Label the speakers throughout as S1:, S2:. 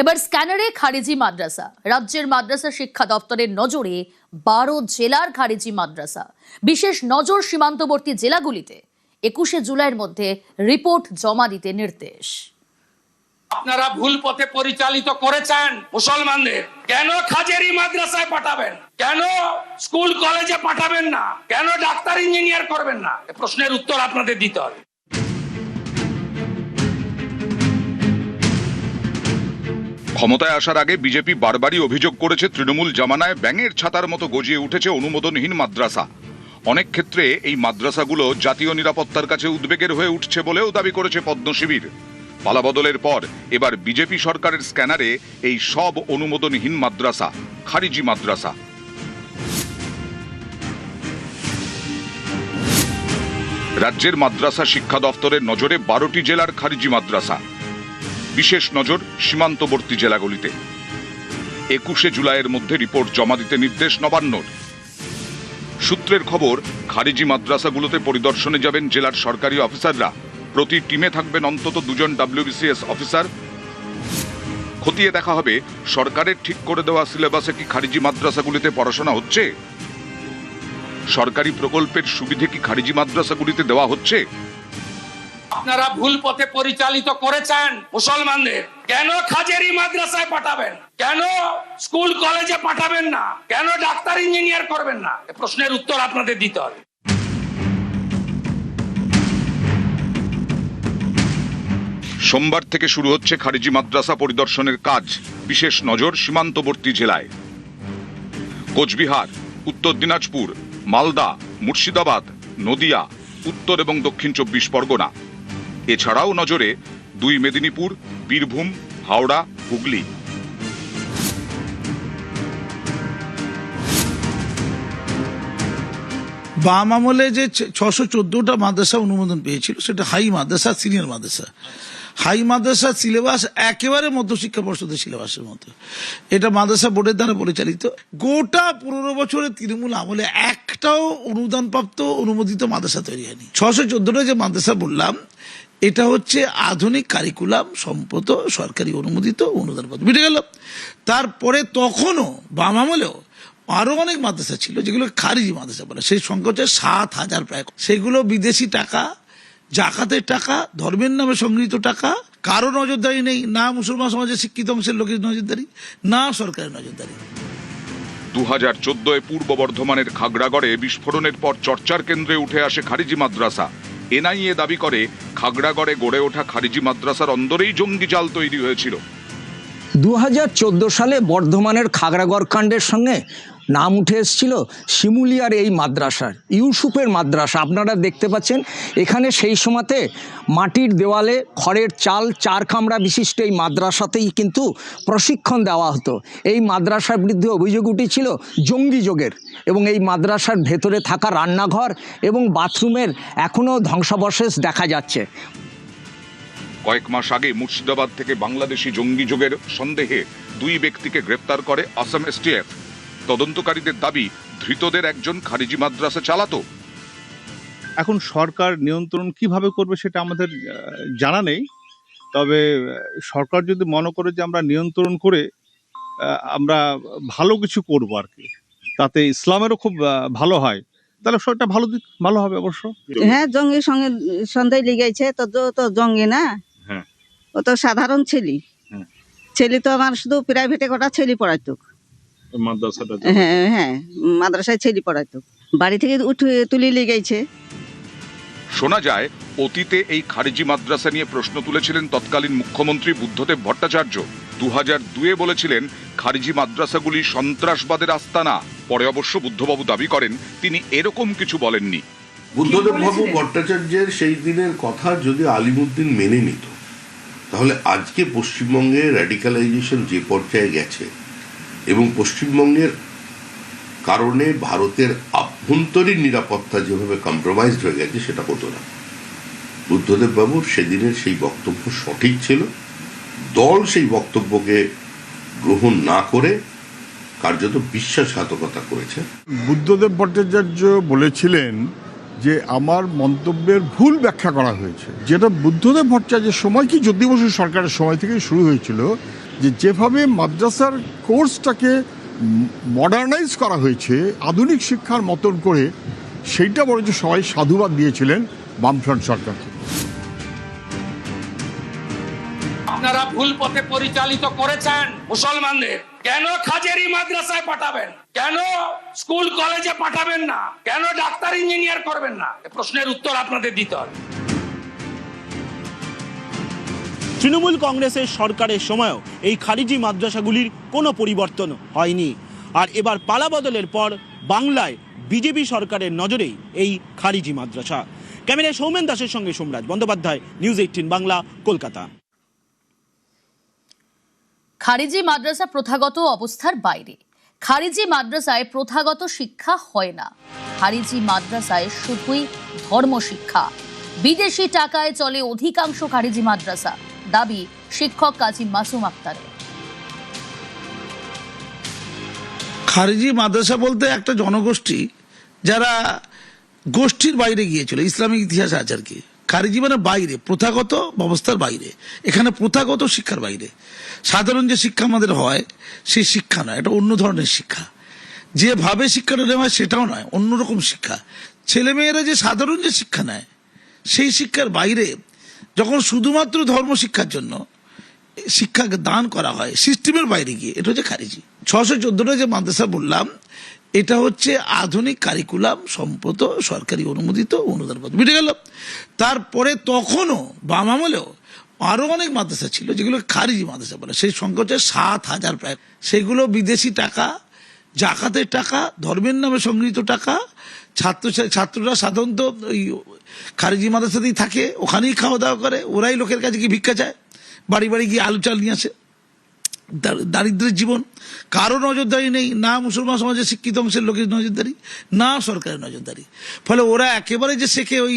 S1: এবার স্ক্যানারে খারিজি মাদ্রাসা। রাজ্যের মাদ্রাসা শিক্ষা দপ্তরের নজরে 12 জেলার খারিজি মাদ্রাসা। বিশেষ নজর সীমান্তবর্তী জেলাগুলিতে। 21শে জুলাইয়ের মধ্যে রিপোর্ট জমা দিতে নির্দেশ।
S2: আপনারা ভুল পথে পরিচালিত করেছেন মুসলমানদের। কেন খাজেরি মাদ্রাসায় পাঠাবেন? কেন স্কুল কলেজে পাঠাবেন না? কেন ডাক্তার ইঞ্জিনিয়ার করবেন না? এই প্রশ্নের উত্তর আপনাদের দিতে হবে।
S3: ক্ষমতায় আসার আগে বিজেপি বারবারই অভিযোগ করেছে তৃণমূল জামানায় ব্যাঙের ছাতার মতো গজিয়ে উঠেছে অনুমোদনহীন মাদ্রাসা। অনেক ক্ষেত্রে এই মাদ্রাসাগুলো জাতীয় নিরাপত্তার কাছে উদ্বেগের হয়ে উঠছে বলেও দাবি করেছে পদ্ম শিবির। পালাবদলের পর এবার বিজেপি সরকারের স্ক্যানারে এই সব অনুমোদনহীন মাদ্রাসা, খারিজি মাদ্রাসা। রাজ্যের মাদ্রাসা শিক্ষা দপ্তরের নজরে 12টি জেলার খারিজি মাদ্রাসা। বিশেষ নজর সীমান্তবর্তী জেলাগুলিতে। 21শে জুলাইয়ের মধ্যে রিপোর্ট জমা দিতে নির্দেশ নবান্নর। সূত্রের খবর, খারিজি মাদ্রাসাগুলোতে পরিদর্শনে যাবেন জেলার সরকারি অফিসাররা। প্রতি টিমে থাকবেন অন্তত 2 জন WBCS অফিসার। খতিয়ে দেখা হবে সরকারের ঠিক করে দেওয়া সিলেবাসে কি খারিজি মাদ্রাসাগুলিতে পড়াশোনা হচ্ছে, সরকারি প্রকল্পের সুবিধে কি খারিজি মাদ্রাসাগুলিতে দেওয়া হচ্ছে।
S2: আপনারা ভুল পথে পরিচালিত করেছেন মুসলমানদের। কেন খাজেরি মাদ্রাসায় পাঠাবেন? কেন স্কুল কলেজে পাঠাবেন না? কেন ডাক্তার ইঞ্জিনিয়ার করবেন না? এই প্রশ্নের উত্তর আপনাদের দিতে হবে।
S3: সোমবার থেকে শুরু হচ্ছে খারিজি মাদ্রাসা পরিদর্শনের কাজ। বিশেষ নজর সীমান্তবর্তী জেলায়। কোচবিহার, উত্তর দিনাজপুর, মালদা, মুর্শিদাবাদ, নদিয়া, উত্তর এবং দক্ষিণ 24 পরগনা। এছাড়াও নজরে 2 মেদিনীপুর, বীরভূম, হাওড়া, হুগলি।
S4: বাম আমলে যে 614টা মাদ্রাসা অনুমোদন পেয়েছিল সেটা হাই মাদ্রাসা, সিনিয়র মাদ্রাসা। হাই মাদ্রাসার সিলেবাস একেবারে মধ্যশিক্ষা পর্ষদের সিলেবাসের মতো। এটা মাদ্রাসা বোর্ডের দ্বারা পরিচালিত। গোটা 15 বছরে তৃণমূল আমলে একটাও অনুদানপ্রাপ্ত অনুমোদিত মাদ্রাসা তৈরি হয়নি। 614টা যে মাদ্রাসা বললাম, এটা হচ্ছে আধুনিক কারিকুলাম সম্পন্ন সরকারি অনুমোদিত অনুদানপ্রাপ্ত। মিটে গেল। তারপরে তখনও বাম আমলেও আরো অনেক মাদ্রাসা ছিল যেগুলো খারিজি মাদ্রাসা বলে। সেই সংখ্যা হচ্ছে 7,000 প্রায়। সেগুলো বিদেশি টাকা, জাকাতের টাকা, ধর্মের নামে সংগৃহীত টাকা। কারো নজরদারি নেই, না মুসলমান সমাজের শিক্ষিত অংশের লোকের নজরদারি, না সরকারের নজরদারি।
S3: 2014-এ পূর্ব বর্ধমানের খাগড়াগড়ে বিস্ফোরণের পর চর্চার কেন্দ্রে উঠে আসে খারিজি মাদ্রাসা। NIA দাবি করে খাগড়াগড়ে গড়ে ওঠা খারিজি মাদ্রাসার অন্দরেই জঙ্গি জাল তৈরি হয়েছিল।
S5: 2014 সালে বর্ধমানের খাগড়াগড় কাণ্ডের সঙ্গে নাম উঠে এসেছিল শিমুলিয়ার এই মাদ্রাসার, ইউসুফের মাদ্রাসা। আপনারা দেখতে পাচ্ছেন এখানে সেই সময়তে মাটির দেওয়ালে খড়ের চাল 4 কামরা বিশিষ্ট এই মাদ্রাসাতেই কিন্তু প্রশিক্ষণ দেওয়া হতো। এই মাদ্রাসার বিরুদ্ধে অভিযোগ উঠেছিল জঙ্গি যোগের, এবং এই মাদ্রাসার ভেতরে থাকা রান্নাঘর এবং বাথরুমের এখনও ধ্বংসাবশেষ দেখা যাচ্ছে।
S3: কয়েক মাস আগে মুর্শিদাবাদ থেকে বাংলাদেশি জঙ্গি যোগের সন্দেহে 2 ব্যক্তিকে গ্রেপ্তার করে আসাম STF। তদন্তকারীদের দাবি, ধৃতদের একজন খারিজি মাদ্রাসা চালাতো।
S6: এখন সরকার নিয়ন্ত্রণ কিভাবে করবে সেটা আমাদের জানা নেই। তবে সরকার যদি মনে করে যে আমরা নিয়ন্ত্রণ করে আমরা ভালো কিছু করবো আর কি, তাতে ইসলামেরও খুব ভালো হয়, তাহলে সেটা ভালো হবে অবশ্য।
S7: হ্যাঁ, জঙ্গির সঙ্গে সন্দেহ লেগেছে তো জঙ্গি না, ও তো সাধারণ ছেলে তো আমার শুধু প্রাইভেটে কটা ছেলে পড়াইতো। হ্যাঁ, মাদ্রাসায় ছেলে পড়াইতো, বাড়ি থেকে তুলে লেগেছে।
S3: শোনা যায় অতীতে এই খারিজি মাদ্রাসা নিয়ে প্রশ্ন তুলেছিলেন তৎকালীন মুখ্যমন্ত্রী বুদ্ধদেব ভট্টাচার্য। 2002-এ বলেছিলেন খারিজি মাদ্রাসাগুলি সন্ত্রাসবাদের আস্তানা। পরে অবশ্য বুদ্ধবাবু দাবি করেন তিনি এরকম কিছু বলেননি।
S8: বুদ্ধদেব বাবু ভট্টাচার্যের সেই দিনের কথা যদি আলিমুদ্দিন মেনে নিত, তাহলে আজকে পশ্চিমবঙ্গে র্যাডিক্যালাইজেশন যে পর্যায়ে গেছে এবং পশ্চিমবঙ্গের কারণে ভারতের আভ্যন্তরীণ নিরাপত্তা যেভাবে কম্প্রোমাইজড হয়ে গেছে সেটা হতো না। বুদ্ধদেব বাবুর সেদিনের সেই বক্তব্য সঠিক ছিল। দল সেই বক্তব্যকে গ্রহণ না করে কার্যত বিশ্বাসঘাতকতা করেছে।
S9: বুদ্ধদেব ভট্টাচার্য বলেছিলেন যে আমার মন্তব্যের ভুল ব্যাখ্যা করা হয়েছে, যেটা বুদ্ধদেব ভট্টাচার্যের সময় কি জ্যোতি বসু সরকারের সময় থেকে শুরু হয়েছিল, যে যেভাবে মাদ্রাসার কোর্সটাকে মডার্নাইজ করা হয়েছে আধুনিক শিক্ষার মতন করে, সেইটা বরঞ্চ সবাই সাধুবাদ দিয়েছিলেন বামফ্রন্ট সরকারকে।
S2: আপনারা ভুল পথে পরিচালিত করেছেন মুসলমানদের। কেন খাজেরি মাদ্রাসায় পাঠাবেন? কেন স্কুল কলেজে পাঠাবেন না? কেন ডাক্তার ইঞ্জিনিয়ার করবেন না? এই প্রশ্নের উত্তর আপনাদের দিতে হবে।
S10: তৃণমূল কংগ্রেসের সরকারের সময়ও এই খারিজি মাদ্রাসাগুলির কোনো পরিবর্তন হয়নি। আর এবার পালাবদলের পর বাংলায় বিজেপি সরকারের নজরেই এই খারিজি মাদ্রাসা। ক্যামেরায় সৌমেন দাসের সঙ্গে সোমরাজ বন্দ্যোপাধ্যায়, নিউজ 18 বাংলা, কলকাতা।
S1: খারিজি মাদ্রাসা প্রথাগত অবস্থার বাইরে। খারিজি মাদ্রাসায় প্রথাগত শিক্ষা হয় না। খারিজি মাদ্রাসায় শুধুই ধর্ম শিক্ষা। বিদেশি টাকায় চলে অধিকাংশ খারিজি মাদ্রাসা, দাবি শিক্ষক কাজী মাসুম আক্তারের।
S4: খারিজি মাদ্রাসা বলতে একটা জনগোষ্ঠী যারা গোষ্ঠীর বাইরে গিয়েছিল, ইসলামিক ইতিহাস আছে আর কি। খারিজি মানে বাইরে, প্রথাগত ব্যবস্থার বাইরে। এখানে প্রথাগত শিক্ষার বাইরে। সাধারণ যে শিক্ষা আমাদের হয় সেই শিক্ষা নয়, এটা অন্য ধরনের শিক্ষা। যেভাবে শিক্ষাটা নেওয়া হয় সেটাও নয়, অন্যরকম শিক্ষা। ছেলেমেয়েরা যে সাধারণ যে শিক্ষা নেয় সেই শিক্ষার বাইরে যখন শুধুমাত্র ধর্ম শিক্ষার জন্য শিক্ষাকে দান করা হয় সিস্টেমের বাইরে গিয়ে, এটা হচ্ছে খারিজি। 614টা যে মাদ্রাসা বললাম, এটা হচ্ছে আধুনিক কারিকুলাম সম্পত সরকারি অনুমোদিত অনুদানপত্র মিটে গেল। তারপরে তখনও বাম আমলেও আরো অনেক মাদ্রাসা ছিল যেগুলো খারিজি মাদ্রাসা বলে। সেই সংখ্যা হচ্ছে 7,000 প্রায়। সেগুলো বিদেশি টাকা, জাকাতের টাকা, ধর্মের নামে সংগৃহীত টাকা। ছাত্ররা সাধারণত ওই খারিজি মাদ্রাসাতেই থাকে, ওখানেই খাওয়া দাওয়া করে, ওরাই লোকের কাছে গিয়ে ভিক্ষা চায়, বাড়ি বাড়ি গিয়ে আলু চাল নিয়ে আসে। দারিদ্রের জীবন, কারো নজরদারি নেই, না মুসলমান সমাজের শিক্ষিত অংশের লোকের নজরদারি, না সরকারের নজরদারি। ফলে ওরা একেবারে যে শেখে ওই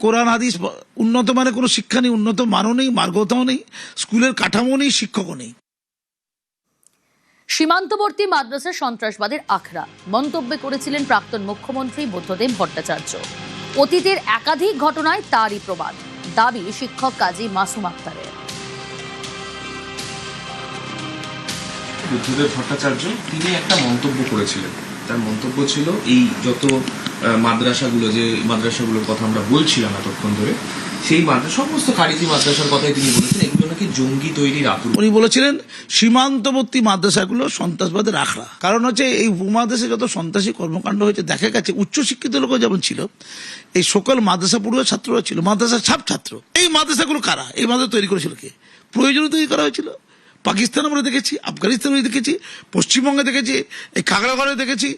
S4: কোরআন হাদিস, উন্নত মানের কোনো শিক্ষা নেই, উন্নত মানও নেই, মার্গতাও নেই, স্কুলের কাঠামো নেই, শিক্ষকও নেই।
S1: সীমান্তবর্তী মাদ্রাসা সন্ত্রাসবাদের আখড়া মন্তব্য করেছিলেন প্রাক্তন মুখ্যমন্ত্রী বুদ্ধদেব ভট্টাচার্য। অতীতের একাধিক ঘটনায় তারই প্রমাণ, দাবি শিক্ষক কাজী মাসুম আক্তারের।
S11: বুদ্ধদেব ভট্টাচার্য তিনি একটা মন্তব্য করেছিলেন। তার মন্তব্য ছিল এই যত মাদ্রাসাগুলোর কথা আমরা বলছিলাম এতক্ষণ ধরে, সেই সমস্ত খারিজি মাদ্রাসার কথাই তিনি বলেছেন এগুলো নাকি জঙ্গি তৈরির আতুর।
S4: উনি বলেছিলেন সীমান্তবর্তী মাদ্রাসাগুলো সন্ত্রাসবাদের আখড়া। কারণ হচ্ছে এই উপমহাদেশে যত সন্ত্রাসী কর্মকাণ্ড হয়েছে দেখা গেছে, উচ্চশিক্ষিত লোক যেমন ছিল, এই সকল মাদ্রাসা পড়ুয়া ছাত্ররা ছিল মাদ্রাসার ছাপ ছাত্র। এই মাদ্রাসাগুলো কারা? এই মাদ্রাসা তৈরি করেছিল কে? প্রয়োজনে তৈরি করা হয়েছিল। পাকিস্তান আমরা দেখেছি, আফগানিস্তানে দেখেছি, পশ্চিমবঙ্গে দেখেছি, এই খাগড়াগড়ে দেখেছি,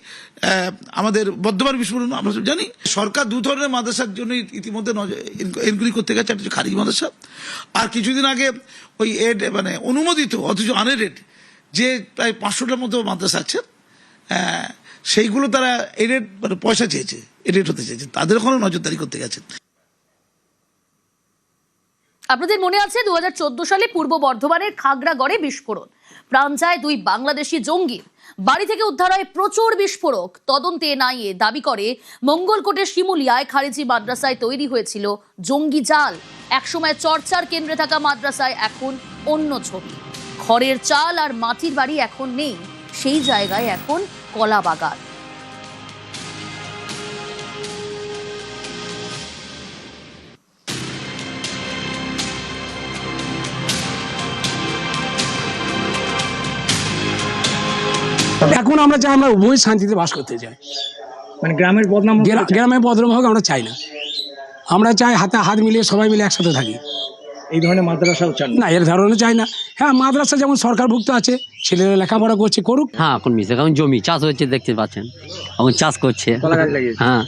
S4: আমাদের বর্ধমান বিস্ফোরণ আমরা সব জানি। সরকার দু ধরনের মাদ্রাসার জন্য ইতিমধ্যে এনকোয়ারি করতে গেছে। একটা হচ্ছে খারিজি মাদ্রাসা, আর কিছুদিন আগে ওই অনুমোদিত অথচ আনএডেড যে প্রায় 500টার মতো মাদ্রাসা আছে, সেইগুলো তারা এডেড পয়সা চেয়েছে, এডেড হতে চেয়েছে, তাদের ওখানে নজরদারি করতে গেছে।
S1: আপনাদের মনে আছে 2014 সালে পূর্ব বর্ধমানের খাগড়াগড়ে বিস্ফোরণ, প্রাণ যায় 2 বাংলাদেশি জঙ্গির। বাড়ি থেকে উদ্ধার হয় প্রচুর বিস্ফোরক। তদন্তে এনআইএ দাবি করে মঙ্গলকোটের শিমুলিয়ায় খারিজি মাদ্রাসায় তৈরি হয়েছিল জঙ্গি জাল। একসময় চর্চার কেন্দ্রে থাকা মাদ্রাসায় এখন অন্য ছবি। খড়ের চাল আর মাটির বাড়ি এখন নেই, সেই জায়গায় এখন কলা বাগান।
S12: এখন আমরা চাই, আমরা উভয় শান্তিতে বাস করতে চাই।
S5: মানে গ্রামের
S12: বদনাম হোক আমরা চাই না। আমরা চাই হাতে হাত মিলিয়ে সবাই মিলে একসাথে থাকি।
S5: এই ধরনের মাদ্রাসাও চান
S12: না, এর ধরনের চাই না। হ্যাঁ, মাদ্রাসা যেমন সরকারভুক্ত আছে, ছেলেরা লেখাপড়া করছে, করুক।
S13: হ্যাঁ, এখন মিশে এখন জমি চাষ হচ্ছে, দেখতে পাচ্ছেন এখন চাষ করছে।
S12: কলা গাছ লাগিয়েছে।
S13: হ্যাঁ।